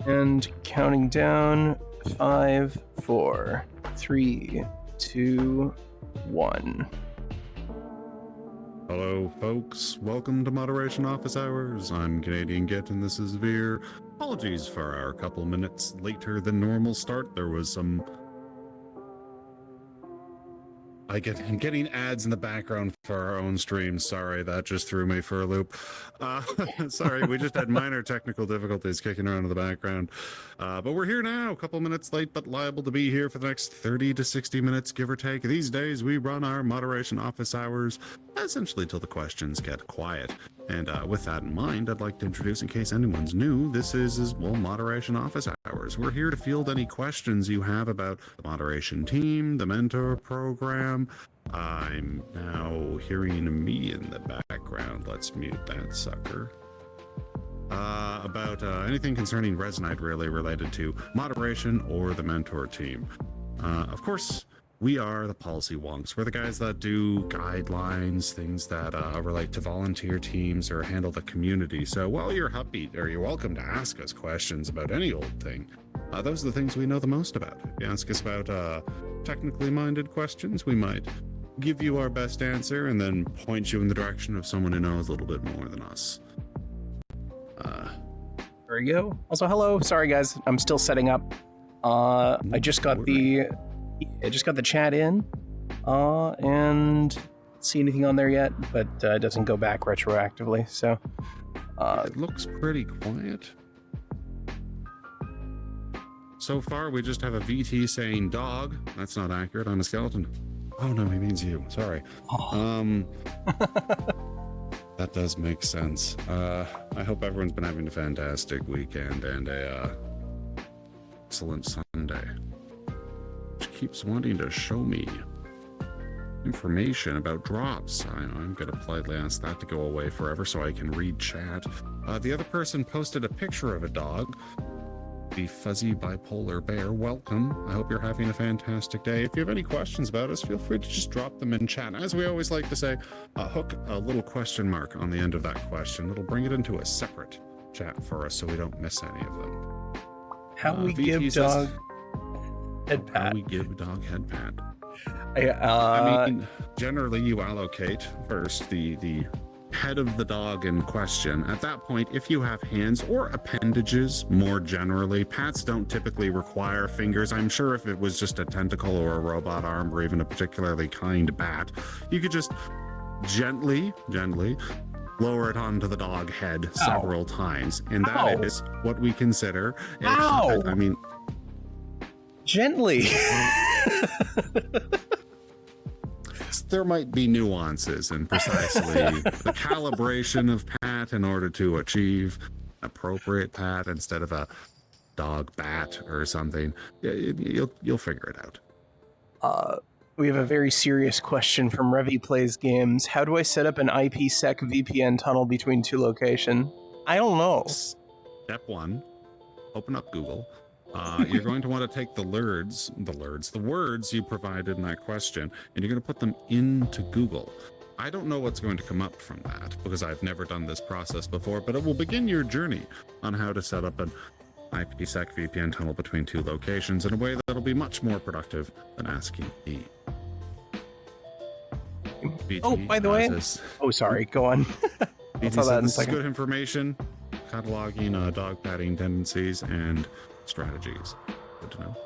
And counting down, 5, 4, 3, 2, 1. Hello, folks. Welcome to Moderation Office Hours. I'm Canadian Git, and this is Veer. Apologies for our couple minutes later than normal start. There was some... I'm getting ads in the background for our own stream. Sorry, that just threw me for a loop. Sorry, we just had minor technical difficulties kicking around in the background. But we're here now, a couple minutes late, but liable to be here for the next 30 to 60 minutes, give or take. These days, we run our Moderation Office Hours essentially till the questions get quiet. And with that in mind, I'd like to introduce, in case anyone's new, this is Moderation Office Hours. We're here to field any questions you have about the moderation team, the mentor program. I'm now hearing me in the background. Let's mute that sucker. About anything concerning Resonite, really related to moderation or the mentor team. Of course, we are the policy wonks. We're the guys that do guidelines, things that relate to volunteer teams or handle the community. So while you're happy, or you're welcome to ask us questions about any old thing, those are the things we know the most about. If you ask us about technically minded questions, we might give you our best answer and then point you in the direction of someone who knows a little bit more than us. There we go. Also, hello. Sorry, guys. I'm still setting up. I just got the chat in, and don't see anything on there yet, but it doesn't go back retroactively. So it looks pretty quiet. So far, we just have a VT saying dog. That's not accurate. I'm a skeleton. Oh no, he means you. Sorry. That does make sense. I hope everyone's been having a fantastic weekend and a excellent Sunday. Which keeps wanting to show me information about drops. I'm going to politely ask that to go away forever so I can read chat. The other person posted a picture of a dog. The fuzzy bipolar bear. Welcome. I hope you're having a fantastic day. If you have any questions about us, feel free to just drop them in chat. As we always like to say, hook a little question mark on the end of that question. It'll bring it into a separate chat for us so we don't miss any of them. How we give dog head pat. How we give dog head pat. I mean, generally you allocate first the head of the dog in question. At that point, if you have hands or appendages, more generally, pats don't typically require fingers. I'm sure if it was just a tentacle or a robot arm or even a particularly kind bat, you could just gently lower it onto the dog head several times. And that is what we consider. I mean, gently. There might be nuances in precisely the calibration of pat in order to achieve appropriate pat instead of a dog bat or something. You'll figure it out. We have a very serious question from Revi Plays Games. How do I set up an IPsec VPN tunnel between two locations? I don't know. Step 1, open up Google. You're going to want to take the words you provided in that question, and you're going to put them into Google. I don't know what's going to come up from that because I've never done this process before, but it will begin your journey on how to set up an IPsec VPN tunnel between two locations in a way that'll be much more productive than asking me. By the way, sorry, go on. This is good information, cataloging dog patting tendencies and strategies. Good to know.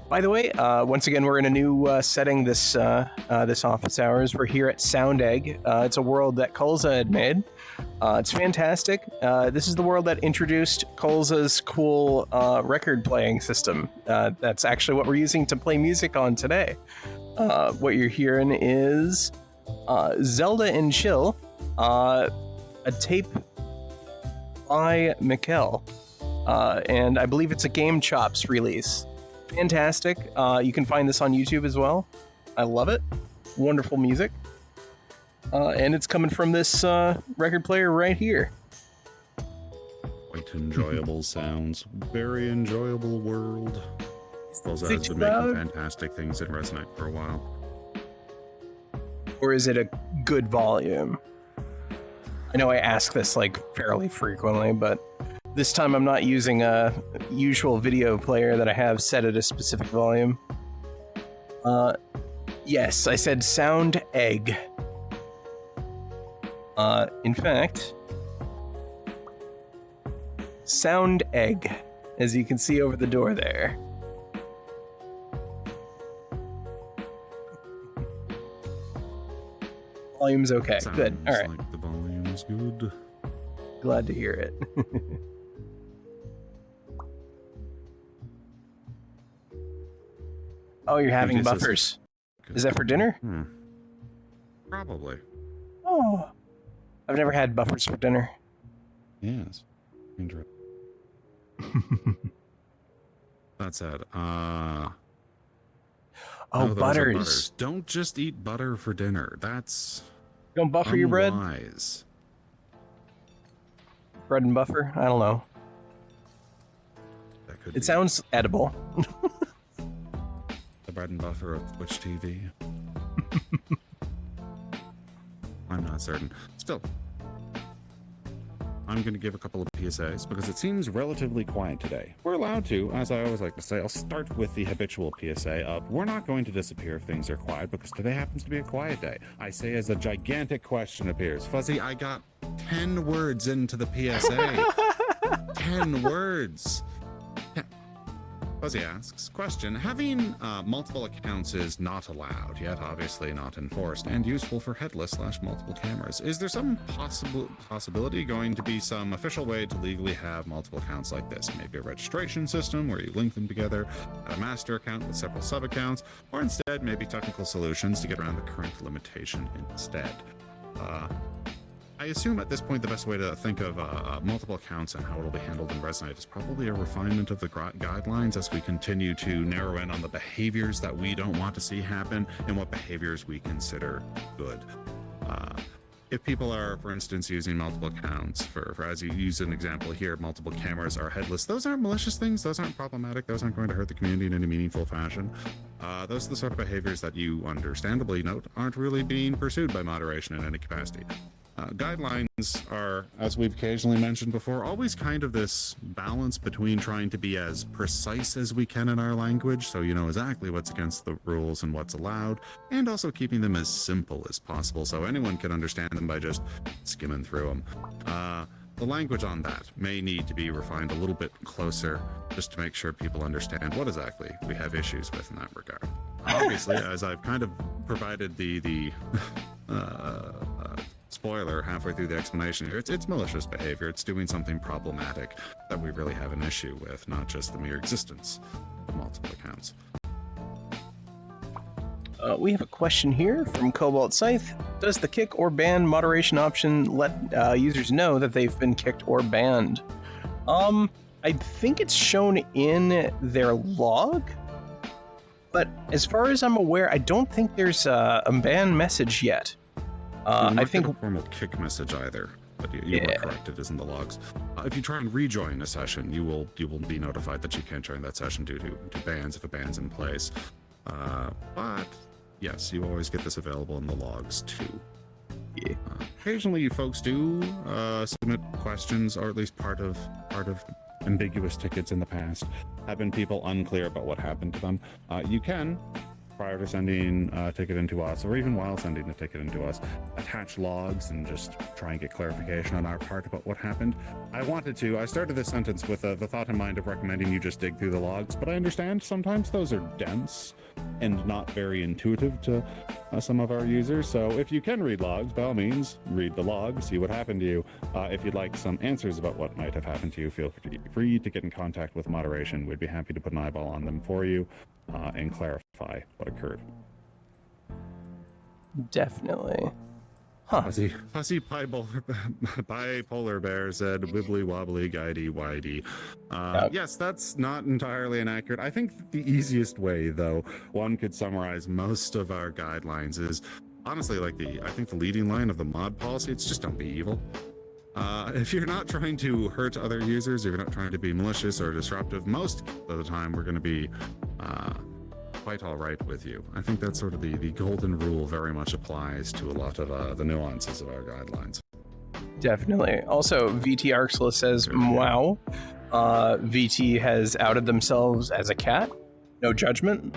By the way, once again, we're in a new setting this office hours. We're here at Sound Egg. It's a world that Colza had made. It's fantastic. This is the world that introduced Colza's cool record playing system. That's actually what we're using to play music on today. What you're hearing is Zelda and Chill, a tape by Mikkel. And I believe it's a Game Chops release. Fantastic. You can find this on YouTube as well. I love it. Wonderful music. And it's coming from this record player right here. Quite enjoyable sounds. Very enjoyable world. Those has been making fantastic things in Resonite for a while. Or is it a good volume? I know I ask this like fairly frequently, but This time I'm not using a usual video player that I have set at a specific volume. Yes, I said sound egg. In fact, sound egg, as you can see over the door there. Volume's okay. Sounds Good. All right. like the volume's good. Glad to hear it. Oh, you're having This is- buffers. Is that for dinner? Probably. Oh. I've never had buffers for dinner. Yes. Interesting. That said, Oh, no, those are butters. Don't just eat butter for dinner. That's Don't buffer your bread? unwise. Bread and buffer? I don't know. That could It be sounds edible. the bread and butter of Twitch TV. I'm not certain. Still, I'm going to give a couple of PSAs because it seems relatively quiet today. We're allowed to, as I always like to say, I'll start with the habitual PSA of we're not going to disappear if things are quiet because today happens to be a quiet day. I say as a gigantic question appears. Fuzzy, I got 10 words into the PSA. 10 words. Fuzzy asks, question, having multiple accounts is not allowed, yet obviously not enforced, and useful for headless/multiple cameras. Is there some possibility going to be some official way to legally have multiple accounts like this? Maybe a registration system where you link them together, a master account with several sub-accounts, or instead maybe technical solutions to get around the current limitation instead. I assume at this point the best way to think of multiple accounts and how it will be handled in Resonite is probably a refinement of the guidelines as we continue to narrow in on the behaviors that we don't want to see happen and what behaviors we consider good. If people are, for instance, using multiple accounts, for as you use an example here, multiple cameras are headless, those aren't malicious things, those aren't problematic, those aren't going to hurt the community in any meaningful fashion. Those are the sort of behaviors that you understandably note aren't really being pursued by moderation in any capacity. Guidelines are, as we've occasionally mentioned before, always kind of this balance between trying to be as precise as we can in our language, so you know exactly what's against the rules and what's allowed, and also keeping them as simple as possible so anyone can understand them by just skimming through them. The language on that may need to be refined a little bit closer just to make sure people understand what exactly we have issues with in that regard. Obviously, as I've kind of provided the spoiler halfway through the explanation here, it's malicious behavior. It's doing something problematic that we really have an issue with, not just the mere existence of multiple accounts. We have a question here from Cobalt Scythe. Does the kick or ban moderation option let users know that they've been kicked or banned? I think it's shown in their log, but as far as I'm aware, I don't think there's a ban message yet. I think a formal kick message either, but you were correct. It is in the logs. If you try and rejoin a session, you will be notified that you can't join that session due to bans if a ban's in place. But yes, you always get this available in the logs too. Yeah. Occasionally, you folks do submit questions, or at least part of ambiguous tickets in the past have been people unclear about what happened to them. You can, prior to sending a ticket into us, or even while sending a ticket into us, attach logs and just try and get clarification on our part about what happened. I started this sentence with the thought in mind of recommending you just dig through the logs, but I understand sometimes those are dense and not very intuitive to some of our users. So if you can read logs, by all means, read the log, see what happened to you. If you'd like some answers about what might have happened to you, feel free to get in contact with moderation. We'd be happy to put an eyeball on them for you and clarify what occurred. definitely. Huh. Fuzzy bipolar bear said wibbly wobbly guidey widey. Yes, that's not entirely inaccurate. I think the easiest way, though, one could summarize most of our guidelines is honestly I think the leading line of the mod policy, it's just don't be evil. If you're not trying to hurt other users, if you're not trying to be malicious or disruptive, most of the time we're going to be quite all right with you. I think that's sort of the golden rule very much applies to a lot of the nuances of our guidelines. Definitely. Also, VT Arxless says, wow. VT has outed themselves as a cat. No judgment.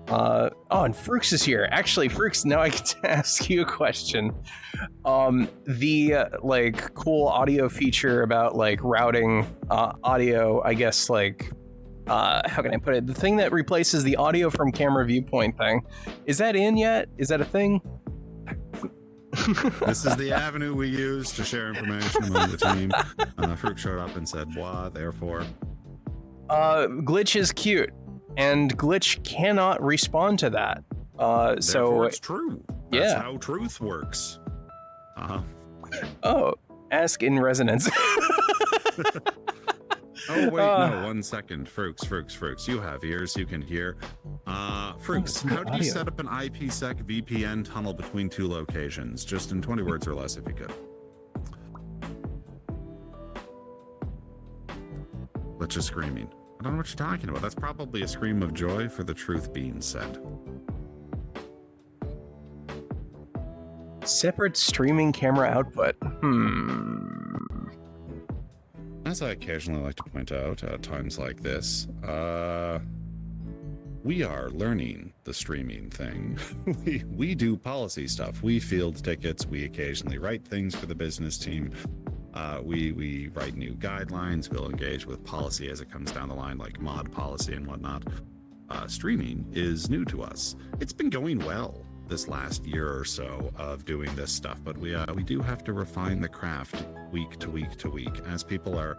And Frooks is here. Actually, Frooks, now I get to ask you a question. The like cool audio feature about like routing audio, I guess, like how can I put it? The thing that replaces the audio from camera viewpoint thing. Is that in yet? Is that a thing? This is the avenue we use to share information among the team. Fruit showed up and said, "Blah." Therefore, Glitch is cute, and Glitch cannot respond to that. So it's true. That's how truth works. Oh, ask in resonance. Oh, wait, no, 1 second. Frooks, you have ears, you can hear. Frooks, how do you set up an IPsec VPN tunnel between two locations? Just in 20 words or less, if you could. Glitch is screaming. I don't know what you're talking about. That's probably a scream of joy for the truth being said. Separate streaming camera output. As I occasionally like to point out at times like this, we are learning the streaming thing. we do policy stuff. We field tickets. We occasionally write things for the business team. We write new guidelines. We'll engage with policy as it comes down the line, like mod policy and whatnot. Streaming is new to us. It's been going well this last year or so of doing this stuff, but we do have to refine the craft week to week to week as people are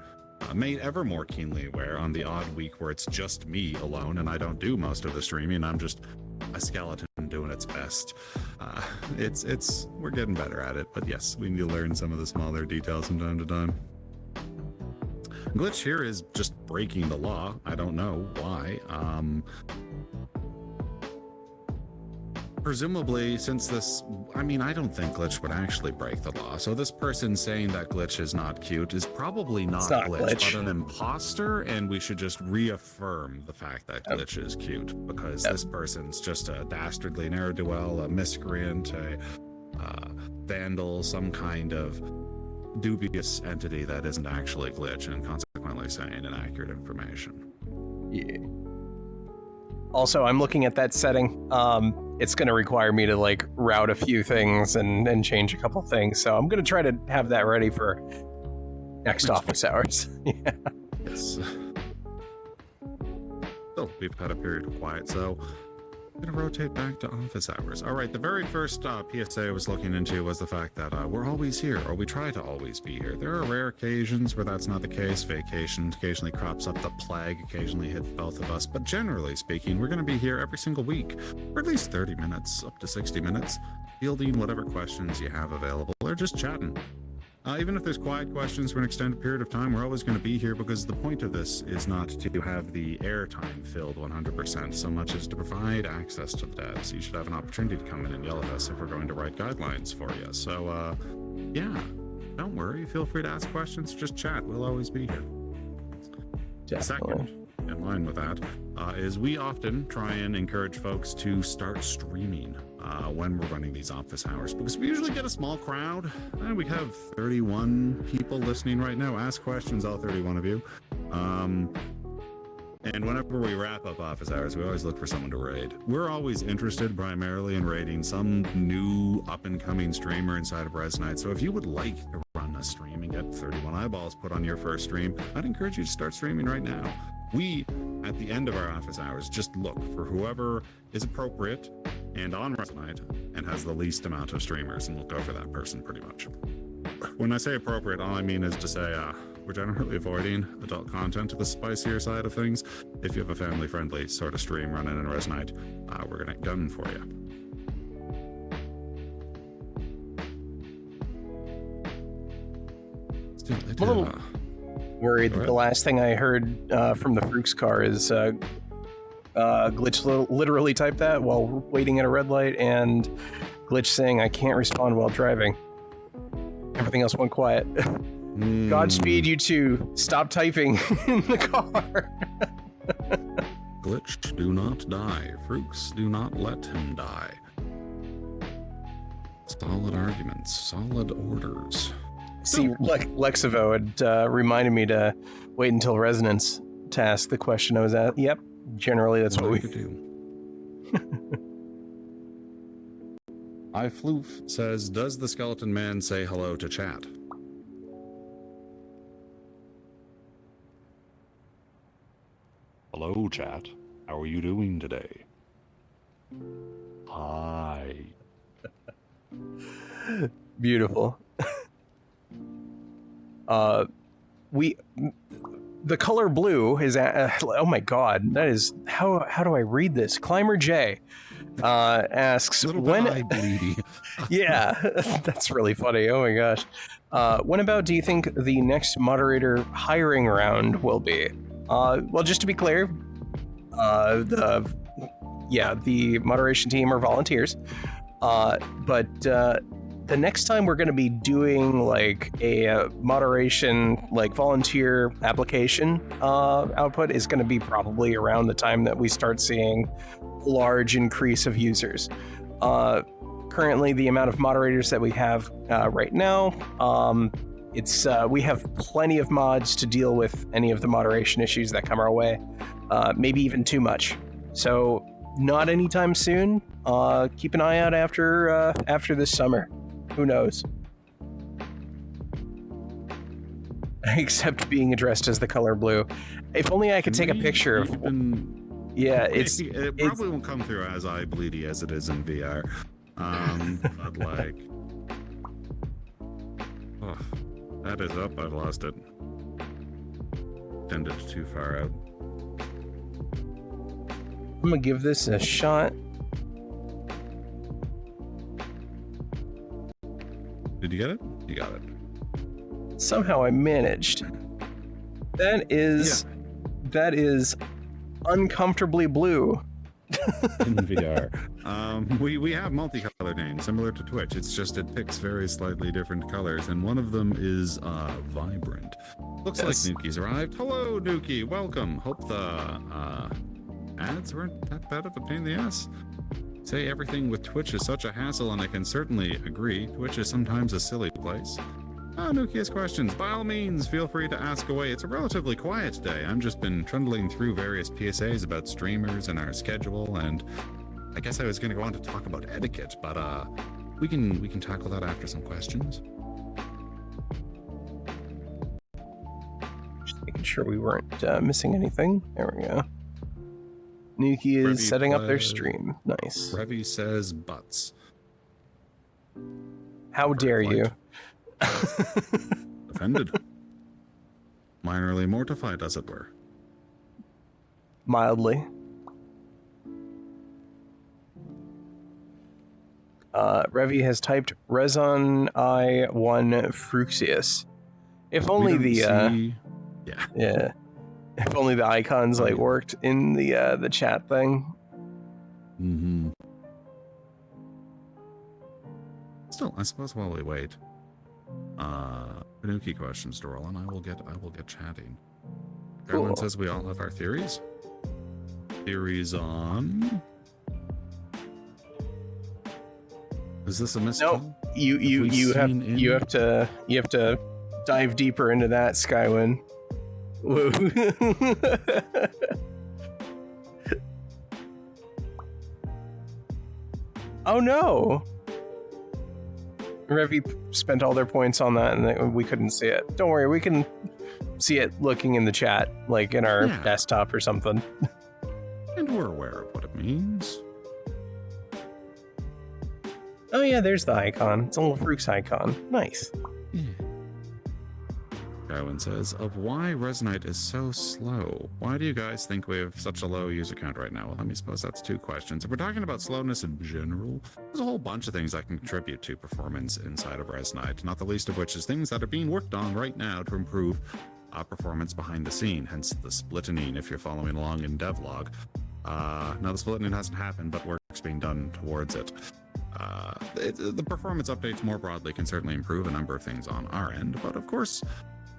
made ever more keenly aware on the odd week where it's just me alone and I don't do most of the streaming. I'm just a skeleton doing its best. We're getting better at it, but yes, we need to learn some of the smaller details from time to time. Glitch here is just breaking the law. I don't know why. Presumably, since this, I don't think Glitch would actually break the law. So this person saying that Glitch is not cute is probably not Glitch, but an imposter, and we should just reaffirm the fact that Glitch is cute, because this person's just a dastardly ne'er-do-well, a miscreant, a vandal, some kind of dubious entity that isn't actually Glitch, and consequently saying inaccurate information. Yeah. Also, I'm looking at that setting. It's going to require me to like route a few things and change a couple things. So I'm going to try to have that ready for next office hours. Yeah. Yes. So we've had a period of quiet, so I'm going to rotate back to office hours. All right, the very first PSA I was looking into was the fact that we're always here, or we try to always be here. There are rare occasions where that's not the case. Vacation occasionally crops up, the plague occasionally hits both of us, but generally speaking, we're going to be here every single week, for at least 30 minutes, up to 60 minutes, fielding whatever questions you have available, or just chatting. Even if there's quiet questions for an extended period of time, we're always going to be here because the point of this is not to have the airtime filled 100% so much as to provide access to the devs. You should have an opportunity to come in and yell at us if we're going to write guidelines for you. So, yeah, don't worry. Feel free to ask questions. Just chat. We'll always be here. Definitely. Second, in line with that, is we often try and encourage folks to start streaming when we're running these office hours, because we usually get a small crowd. We have 31 people listening right now. Ask questions, all 31 of you. And whenever we wrap up office hours, we always look for someone to raid. We're always interested primarily in raiding some new up-and-coming streamer inside of Resonite. So if you would like to run a stream and get 31 eyeballs put on your first stream, I'd encourage you to start streaming right now. We, at the end of our office hours, just look for whoever is appropriate and on Resonite and has the least amount of streamers, and we'll go for that person pretty much. When I say appropriate, all I mean is to say we're generally avoiding adult content to the spicier side of things. If you have a family-friendly sort of stream running in Resonite, we're going to gun for you. Still, I'm a little worried that the last thing I heard from the Frooks car is Glitch literally typed that while waiting at a red light, and Glitch saying, "I can't respond while driving." Everything else went quiet. Godspeed, you two. Stop typing in the car. Glitch, do not die. Frooks, do not let him die. Solid arguments, solid orders. See, Lexivo had reminded me to wait until Resonance to ask the question I was at. Yep, generally that's what we do. iFloof says, does the skeleton man say hello to chat? Hello, chat. How are you doing today? Hi. Beautiful. The color blue is oh my god, that is how do I read this? Climber J asks when bleedy. Yeah, that's really funny. Oh my gosh. When about do you think the next moderator hiring round will be? Well, just to be clear, the moderation team are volunteers. But the next time we're going to be doing like a moderation, like volunteer application output is going to be probably around the time that we start seeing large increase of users. Currently, the amount of moderators that we have right now, we have plenty of mods to deal with any of the moderation issues that come our way, maybe even too much. So not anytime soon. Keep an eye out after this summer. Who knows? Except being addressed as the color blue. If only I could take a picture of. Yeah, it probably won't come through as eye bleedy as it is in VR. But like, oh, that is up. I've lost it. Tended too far out. I'm gonna give this a shot. Did you get it? You got it. Somehow I managed. That is uncomfortably blue. In VR. We have multicolored names similar to Twitch. It's just it picks very slightly different colors, and one of them is vibrant. Looks like Nuki's arrived. Hello, Nuki. Welcome. Hope the ads weren't that bad of a pain in the ass. Say everything with Twitch is such a hassle, and I can certainly agree. Twitch is sometimes a silly place. Nuki has questions. By all means, feel free to ask away. It's a relatively quiet day. I've just been trundling through various PSAs about streamers and our schedule, and I guess I was going to go on to talk about etiquette, but we can tackle that after some questions. Just making sure we weren't missing anything. There we go. Nuki is Revi setting up their stream. Nice. Revi says butts. How dare you? Offended. Minorly mortified, as it were. Mildly. Revi has typed Reson I1 Fruxius. If only yeah. If only the icons like worked in the chat thing. Mm-hmm. Still, I suppose while we wait, Nuki questions to roll, and I will get chatting. Cool. Everyone says we all have our theories. Theories on. Is this a mystery? No, you have to dive deeper into that, Skywin. Whoa. Oh no! Revi spent all their points on that, and we couldn't see it. Don't worry, we can see it looking in the chat, like in our desktop or something. And we're aware of what it means. Oh yeah, there's the icon. It's a little Fruix icon. Nice. Yeah. Darwin says, of why Resonite is so slow. Why do you guys think we have such a low user count right now? Well, let me suppose that's two questions. If we're talking about slowness in general, there's a whole bunch of things that can contribute to performance inside of Resonite, not the least of which is things that are being worked on right now to improve performance behind the scene, hence the splittening if you're following along in devlog. Now the splittening hasn't happened, but work's being done towards it. The performance updates more broadly can certainly improve a number of things on our end, but of course,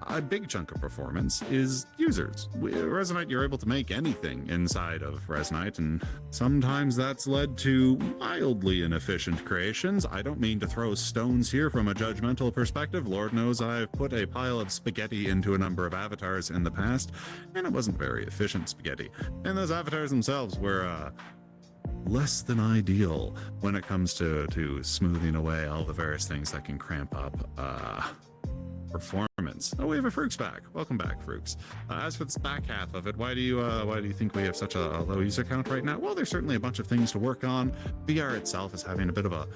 a big chunk of performance is users. Resonite, you're able to make anything inside of Resonite, and sometimes that's led to wildly inefficient creations. I don't mean to throw stones here from a judgmental perspective. Lord knows I've put a pile of spaghetti into a number of avatars in the past, and it wasn't very efficient spaghetti. And those avatars themselves were less than ideal when it comes to smoothing away all the various things that can cramp up performance. Oh, we have a Frooks back. Welcome back, Frooks. As for this back half of it, why do you think we have such a low user count right now? Well, there's certainly a bunch of things to work on. VR itself is having a bit of a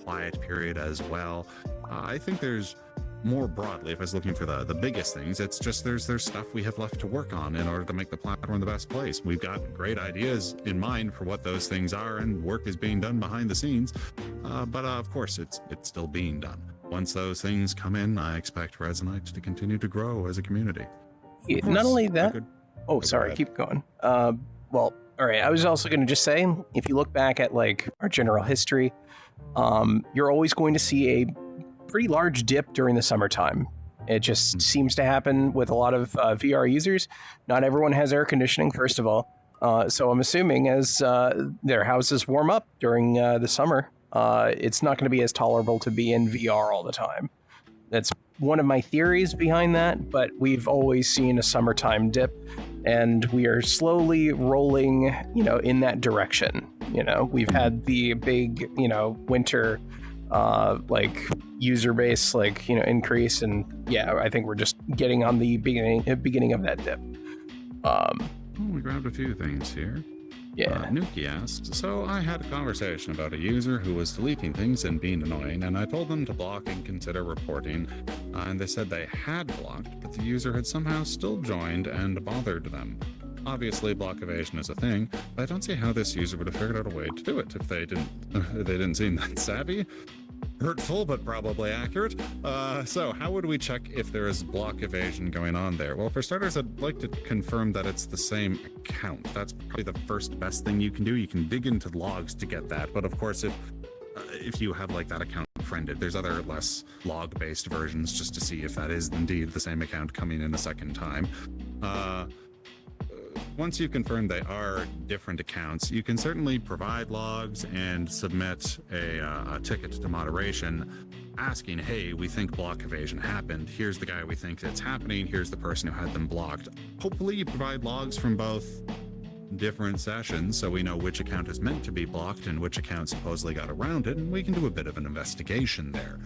quiet period as well. I think there's more broadly, if I was looking for the biggest things, it's just there's stuff we have left to work on in order to make the platform the best place. We've got great ideas in mind for what those things are, and work is being done behind the scenes. But of course, it's still being done. Once those things come in, I expect Resonite to continue to grow as a community. Yeah, not only that. Sorry, keep going. Well, all right. I was also going to just say, if you look back at like our general history, you're always going to see a pretty large dip during the summertime. It just seems to happen with a lot of VR users. Not everyone has air conditioning, first of all. So I'm assuming as their houses warm up during the summer, it's not going to be as tolerable to be in VR all the time. That's one of my theories behind that, but we've always seen a summertime dip, and we are slowly rolling, in that direction. We've had the big, winter, user base, increase, and yeah, I think we're just getting on the beginning of that dip. We grabbed a few things here. Yeah. Nuki asked, so I had a conversation about a user who was deleting things and being annoying, and I told them to block and consider reporting, and they said they had blocked, but the user had somehow still joined and bothered them. Obviously, block evasion is a thing, but I don't see how this user would have figured out a way to do it if they didn't seem that savvy. Hurtful, but probably accurate. So how would we check if there is block evasion going on there? Well, for starters, I'd like to confirm that it's the same account. That's probably the first best thing you can do. You can dig into logs to get that, but of course, if you have that account friended, there's other less log-based versions just to see if that is indeed the same account coming in a second time. Once you've confirmed they are different accounts, you can certainly provide logs and submit a ticket to moderation asking, hey, we think block evasion happened. Here's the guy we think it's happening. Here's the person who had them blocked. Hopefully you provide logs from both different sessions so we know which account is meant to be blocked and which account supposedly got around it, and we can do a bit of an investigation there.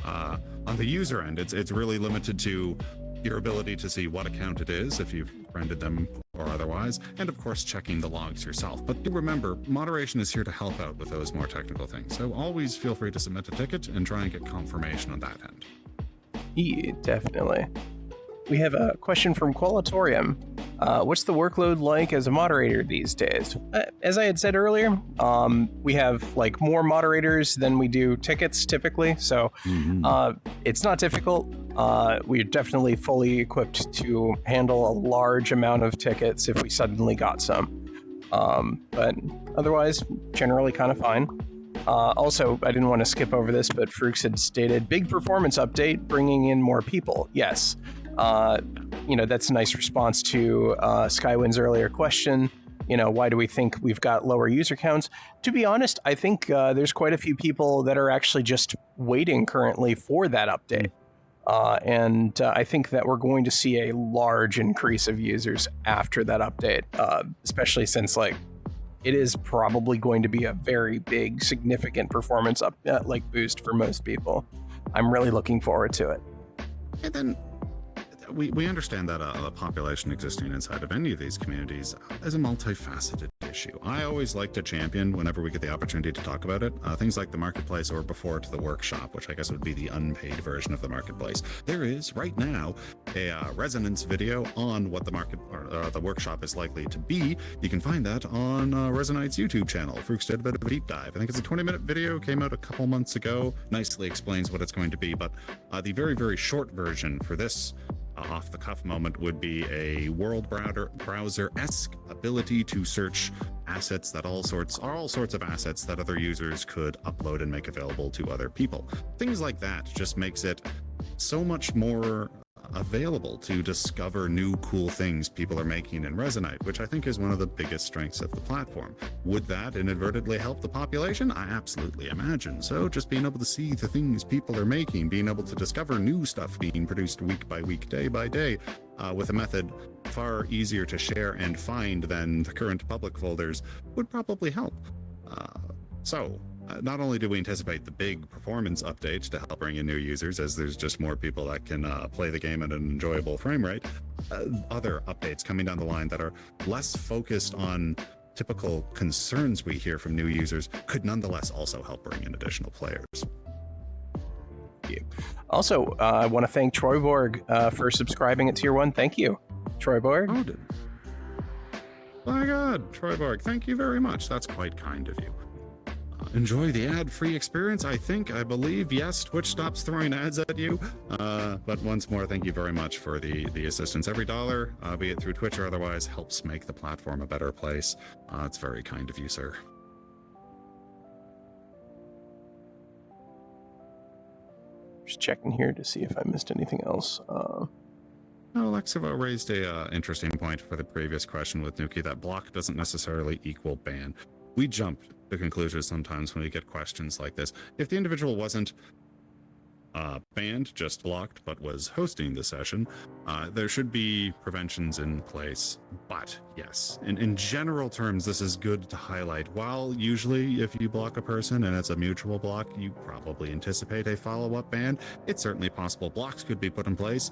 On the user end, it's really limited to your ability to see what account it is, if you've friended them or otherwise, and of course checking the logs yourself. But do remember, moderation is here to help out with those more technical things, so always feel free to submit a ticket and try and get confirmation on that end. Yeah, definitely. We have a question from Qualatorium. What's the workload like as a moderator these days? As I had said earlier, we have more moderators than we do tickets typically, so it's not difficult. We're definitely fully equipped to handle a large amount of tickets if we suddenly got some. But otherwise, generally kind of fine. Also, I didn't want to skip over this, but Frooks had stated, big performance update, bringing in more people. Yes. That's a nice response to Skywind's earlier question. Why do we think we've got lower user counts? To be honest, I think there's quite a few people that are actually just waiting currently for that update. And I think that we're going to see a large increase of users after that update, especially since it is probably going to be a very big, significant performance boost for most people. I'm really looking forward to it. And then we understand that a population existing inside of any of these communities is a multifaceted issue. I always like to champion, whenever we get the opportunity to talk about it, things like the marketplace, or before to the workshop, which I guess would be the unpaid version of the marketplace. There is right now a resonance video on what the workshop is likely to be. You can find that on Resonite's YouTube channel. Frooks did a bit of a deep dive. I think it's a 20-minute video, came out a couple months ago, nicely explains what it's going to be, but the very, very short version for this off-the-cuff moment would be a world browser-esque ability to search assets that are all sorts of assets that other users could upload and make available to other people. Things like that just makes it so much more available to discover new cool things people are making in Resonite, which I think is one of the biggest strengths of the platform. Would that inadvertently help the population? I absolutely imagine so. Just being able to see the things people are making, being able to discover new stuff being produced week by week, day by day, with a method far easier to share and find than the current public folders would probably help. Not only do we anticipate the big performance update to help bring in new users, as there's just more people that can play the game at an enjoyable frame rate, other updates coming down the line that are less focused on typical concerns we hear from new users could nonetheless also help bring in additional players. Also, I want to thank Troyborg for subscribing at Tier 1. Thank you, Troyborg. My God, Troyborg, thank you very much. That's quite kind of you. Enjoy the ad-free experience, I believe. Yes, Twitch stops throwing ads at you. But once more, thank you very much for the assistance. Every dollar, be it through Twitch or otherwise, helps make the platform a better place. It's very kind of you, sir. Just checking here to see if I missed anything else. Alexivo raised a interesting point for the previous question with Nuki, that block doesn't necessarily equal ban. We jump to conclusions sometimes when we get questions like this. If the individual wasn't banned, just blocked, but was hosting the session, there should be preventions in place. But yes, in general terms, this is good to highlight. While usually if you block a person and it's a mutual block, you probably anticipate a follow-up ban, it's certainly possible blocks could be put in place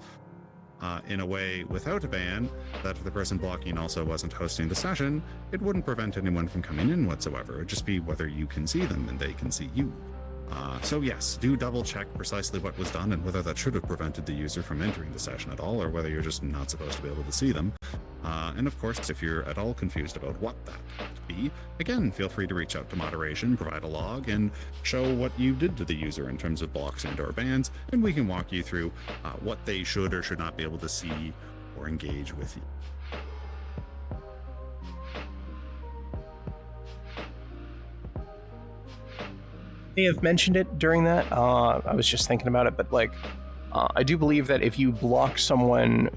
in a way without a ban, that if the person blocking also wasn't hosting the session, it wouldn't prevent anyone from coming in whatsoever. It'd just be whether you can see them and they can see you. So yes, do double check precisely what was done and whether that should have prevented the user from entering the session at all, or whether you're just not supposed to be able to see them. And of course, if you're at all confused about what that might be, again, feel free to reach out to moderation, provide a log, and show what you did to the user in terms of blocks and or bans, and we can walk you through what they should or should not be able to see or engage with you. They have mentioned it during that. I was just thinking about it, but I do believe that if you block someone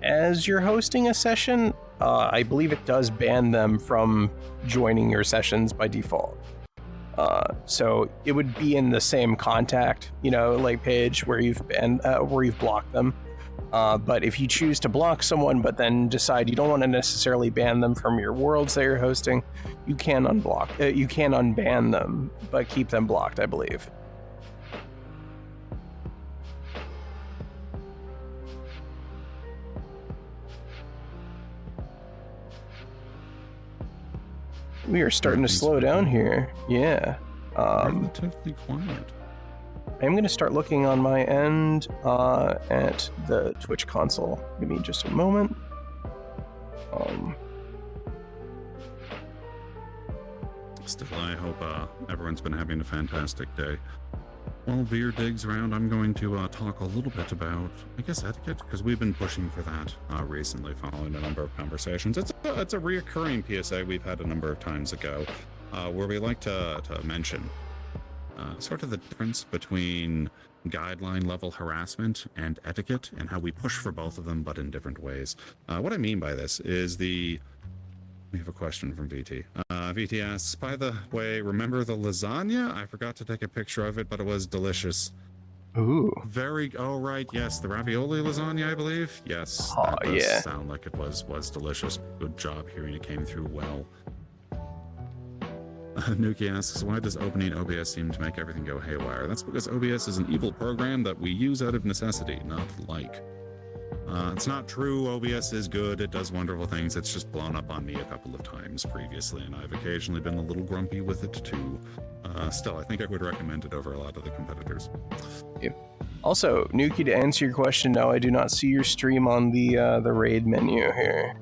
as you're hosting a session, I believe it does ban them from joining your sessions by default. So it would be in the same contact, page where you've blocked them. But if you choose to block someone, but then decide you don't want to necessarily ban them from your worlds that you're hosting, you can you can unban them, but keep them blocked, I believe. We are starting to slow down here. Yeah. Relatively quiet. I'm going to start looking on my end at the Twitch console. Give me just a moment. Still, I hope everyone's been having a fantastic day. While Veer digs around, I'm going to talk a little bit about, I guess, etiquette, because we've been pushing for that recently following a number of conversations. It's a reoccurring PSA we've had a number of times ago, where we like to mention sort of the difference between guideline level harassment and etiquette, and how we push for both of them, but in different ways. What I mean by this is we have a question from VT. VT asks, by the way, remember the lasagna? I forgot to take a picture of it, but it was delicious. Ooh. Oh, right, yes, the ravioli lasagna, I believe. Yes, that does sound like it was delicious. Good job hearing it came through well. Nuki asks, why does opening OBS seem to make everything go haywire? That's because OBS is an evil program that we use out of necessity, not like. It's not true. OBS is good. It does wonderful things. It's just blown up on me a couple of times previously, and I've occasionally been a little grumpy with it too. Still, I think I would recommend it over a lot of the competitors. Yeah. Also, Nuki, to answer your question, no, I do not see your stream on the raid menu here.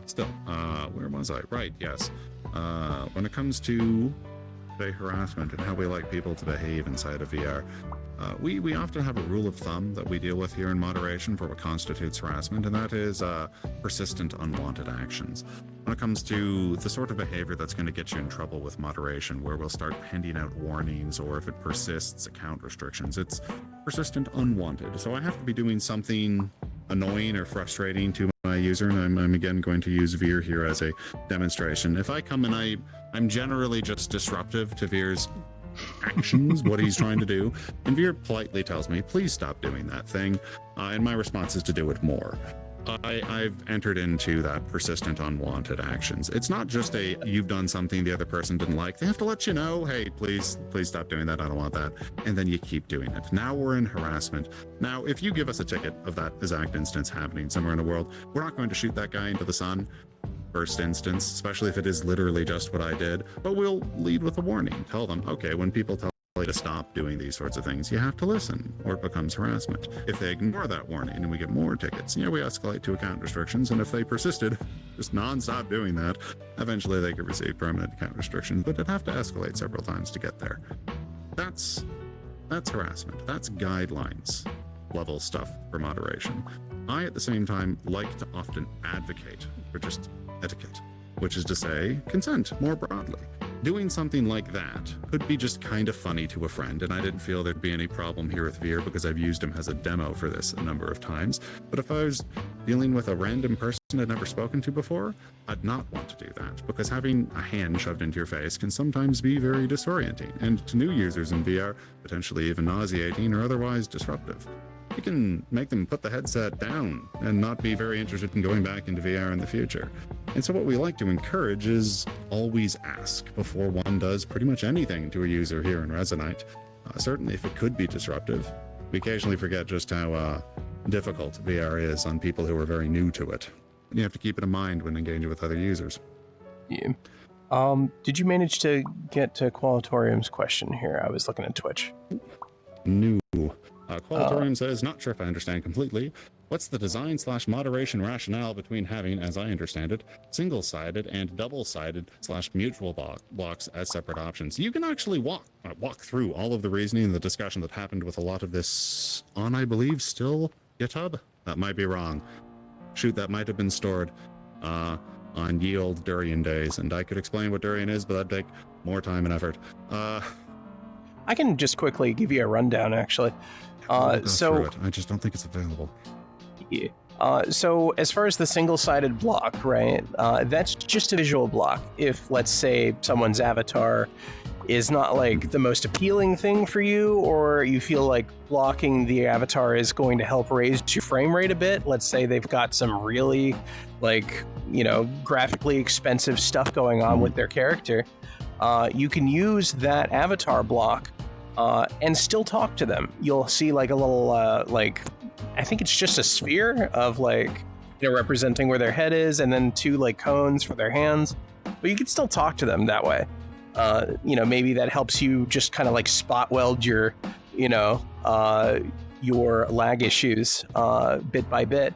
Still, where was I? Right, yes. When it comes to day harassment and how we like people to behave inside of VR. We often have a rule of thumb that we deal with here in moderation for what constitutes harassment, and that is persistent unwanted actions. When it comes to the sort of behavior that's going to get you in trouble with moderation, where we'll start handing out warnings, or if it persists, account restrictions, it's persistent unwanted. So I have to be doing something annoying or frustrating to my user, and I'm again going to use Veer here as a demonstration. If I come and I'm generally just disruptive to Veer's actions, what he's trying to do, and Veer politely tells me, please stop doing that thing, and my response is to do it more. I've entered into that persistent unwanted actions. It's not just you've done something the other person didn't like. They have to let you know, hey, please stop doing that. I don't want that. And then you keep doing it. Now we're in harassment. Now, if you give us a ticket of that exact instance happening somewhere in the world, we're not going to shoot that guy into the sun. First instance, especially if it is literally just what I did, but we'll lead with a warning. Tell them, okay, when people tell you to stop doing these sorts of things, you have to listen, or it becomes harassment. If they ignore that warning and we get more tickets, we escalate to account restrictions, and if they persisted, just non-stop doing that, eventually they could receive permanent account restrictions, but it'd have to escalate several times to get there. That's harassment. That's guidelines level stuff for moderation. I, at the same time, like to often advocate for just etiquette, which is to say, consent more broadly. Doing something like that could be just kind of funny to a friend, and I didn't feel there'd be any problem here with Veer because I've used him as a demo for this a number of times. But if I was dealing with a random person I'd never spoken to before, I'd not want to do that, because having a hand shoved into your face can sometimes be very disorienting, and to new users in VR, potentially even nauseating or otherwise disruptive. You can make them put the headset down and not be very interested in going back into VR in the future. And so what we like to encourage is always ask before one does pretty much anything to a user here in Resonite. Certainly if it could be disruptive. We occasionally forget just how difficult VR is on people who are very new to it. You have to keep it in mind when engaging with other users. Yeah. Did you manage to get to Qualitorium's question here? I was looking at Twitch. No. Qualitorium says, not sure if I understand completely. What's the design/moderation rationale between having, as I understand it, single-sided and double-sided / mutual blocks as separate options? You can actually walk through all of the reasoning and the discussion that happened with a lot of this on, I believe, still GitHub? That might be wrong. Shoot, that might have been stored on ye old Durian days, and I could explain what Durian is, but that'd take more time and effort. I can just quickly give you a rundown, actually. So I just don't think it's available. Yeah. So as far as the single-sided block, right, that's just a visual block. If, let's say, someone's avatar is not like the most appealing thing for you, or you feel like blocking the avatar is going to help raise your frame rate a bit, let's say they've got some really, graphically expensive stuff going on with their character, you can use that avatar block and still talk to them. You'll see like a little, I think it's just a sphere of representing where their head is, and then two cones for their hands. But you can still talk to them that way. Maybe that helps you just kind of spot weld your lag issues bit by bit.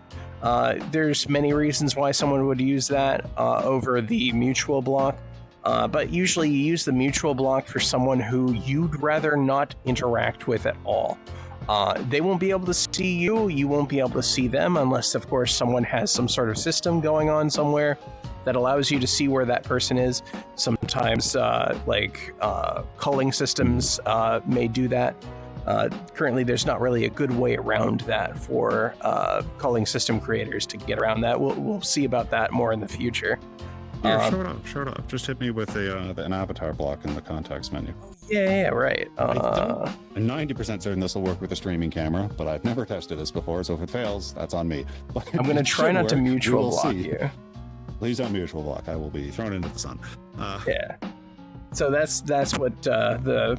There's many reasons why someone would use that over the mutual block. But usually you use the mutual block for someone who you'd rather not interact with at all. They won't be able to see you, you won't be able to see them, unless, of course, someone has some sort of system going on somewhere that allows you to see where that person is. Sometimes, culling systems may do that. Currently, there's not really a good way around that for culling system creators to get around that. We'll see about that more in the future. Here, show it up. Just hit me with an avatar block in the context menu. Yeah, right. I'm 90% certain this will work with a streaming camera, but I've never tested this before, so if it fails, that's on me. But I'm going to try not to mutual block you. Please don't mutual block. I will be thrown into the sun. Yeah. So that's what the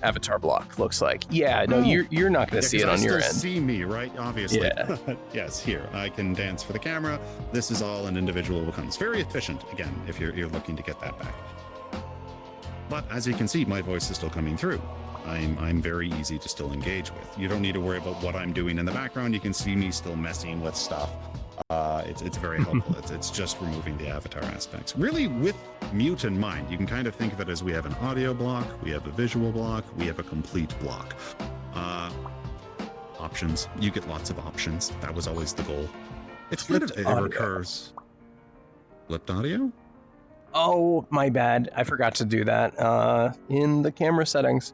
avatar block looks like. Yeah, no, you're not going to see it on your end. See me, right? Obviously. Yeah. Yes, here I can dance for the camera. This is all an individual becomes very efficient again if you're looking to get that back. But as you can see, my voice is still coming through. I'm very easy to still engage with. You don't need to worry about what I'm doing in the background. You can see me still messing with stuff. It's very helpful. It's just removing the avatar aspects. Really, with mute in mind, you can kind of think of it as we have an audio block, we have a visual block, we have a complete block. Options. You get lots of options. That was always the goal. It's kind of, it recurs. Flipped audio? Oh, my bad. I forgot to do that in the camera settings.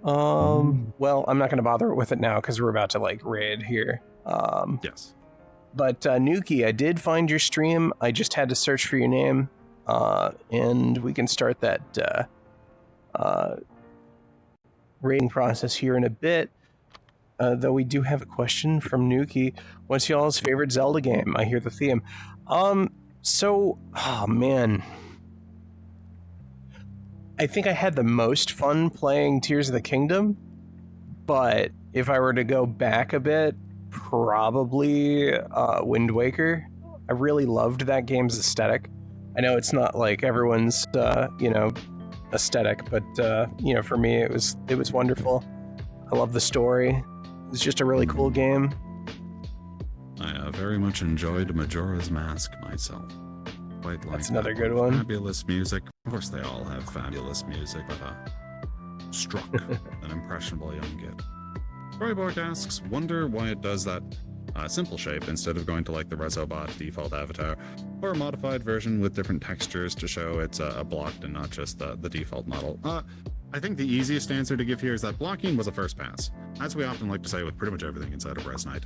Well, I'm not going to bother with it now because we're about to like raid here. Yes. But Nuki, I did find your stream. I just had to search for your name, and we can start that rating process here in a bit. Though we do have a question from Nuki. What's y'all's favorite Zelda game? I hear the theme. Oh man. I think I had the most fun playing Tears of the Kingdom, but if I were to go back a bit, probably Wind Waker. I really loved that game's aesthetic. I know it's not like everyone's, aesthetic, but for me, it was wonderful. I love the story. It's just a really cool game. I very much enjoyed Majora's Mask myself. Quite like That's another good one. Fabulous music. Of course, they all have fabulous music, but struck an impressionable young kid. Storyboard asks, wonder why it does that simple shape instead of going to like the Resobot default avatar, or a modified version with different textures to show it's a blocked and not just the default model. I think the easiest answer to give here is that blocking was a first pass. As we often like to say with pretty much everything inside of Resonite,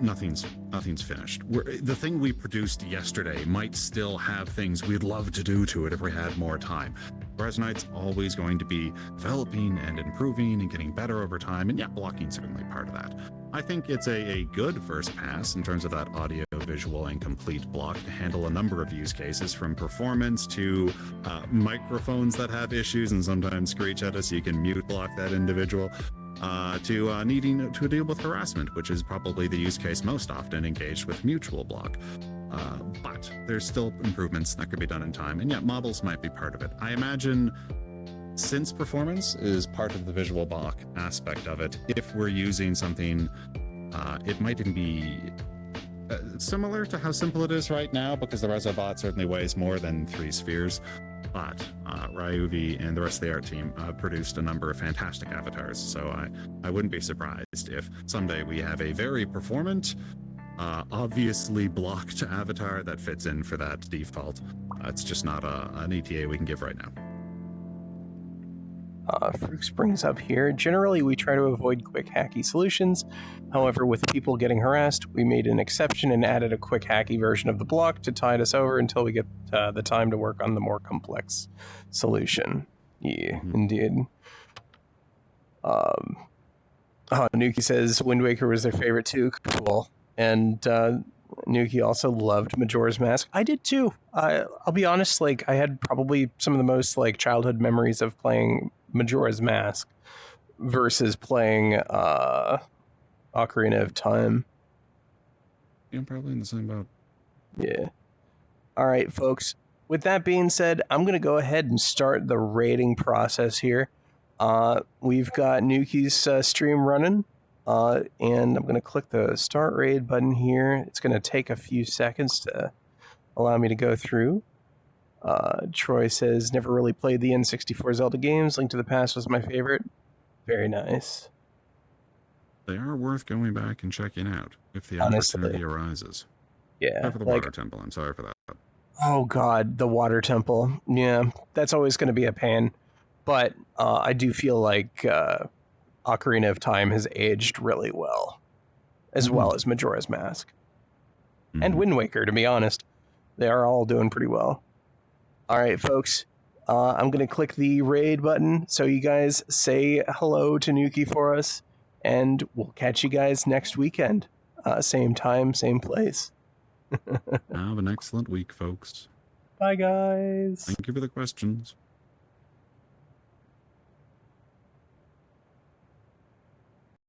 nothing's finished. The thing we produced yesterday might still have things we'd love to do to it if we had more time. Resonite's always going to be developing and improving and getting better over time, and yeah, blocking's certainly part of that. I think it's a good first pass in terms of that audio, visual, and complete block to handle a number of use cases, from performance to microphones that have issues and sometimes screech at us, so you can mute block that individual, to needing to deal with harassment, which is probably the use case most often engaged with mutual block. But there's still improvements that could be done in time, and yet models might be part of it. I imagine, since performance is part of the visual block aspect of it, if we're using something, it might even be similar to how simple it is right now, because the Resobot certainly weighs more than 3 spheres. But Ryuvi and the rest of the art team produced a number of fantastic avatars, so I wouldn't be surprised if someday we have a very performant, obviously blocked avatar that fits in for that default. It's just not an ETA we can give right now. Fruix brings up here, generally we try to avoid quick hacky solutions. However, with people getting harassed, we made an exception and added a quick hacky version of the block to tide us over until we get the time to work on the more complex solution. Yeah, indeed. Nuki says Wind Waker was their favorite too. Cool. And Nuki also loved Majora's Mask. I did too. I'll be honest, like I had probably some of the most like childhood memories of playing Majora's Mask versus playing Ocarina of Time. Yeah, I'm probably in the same boat. Yeah. All right, folks. With that being said, I'm going to go ahead and start the rating process here. We've got Nuki's stream running, and I'm going to click the start raid button here. It's going to take a few seconds to allow me to go through. Troy says, never really played the N64 Zelda games. Link to the Past was my favorite. Very nice. They are worth going back and checking out if the opportunity arises. Yeah. For the Water Temple, I'm sorry for that. Oh god, the Water Temple. Yeah, that's always going to be a pain. But I do feel like Ocarina of Time has aged really well. As well as Majora's Mask. And Wind Waker, to be honest. They are all doing pretty well. All right, folks. I'm going to click the raid button so you guys say hello to Nuki for us. And we'll catch you guys next weekend. Same time, same place. Have an excellent week, folks. Bye, guys. Thank you for the questions.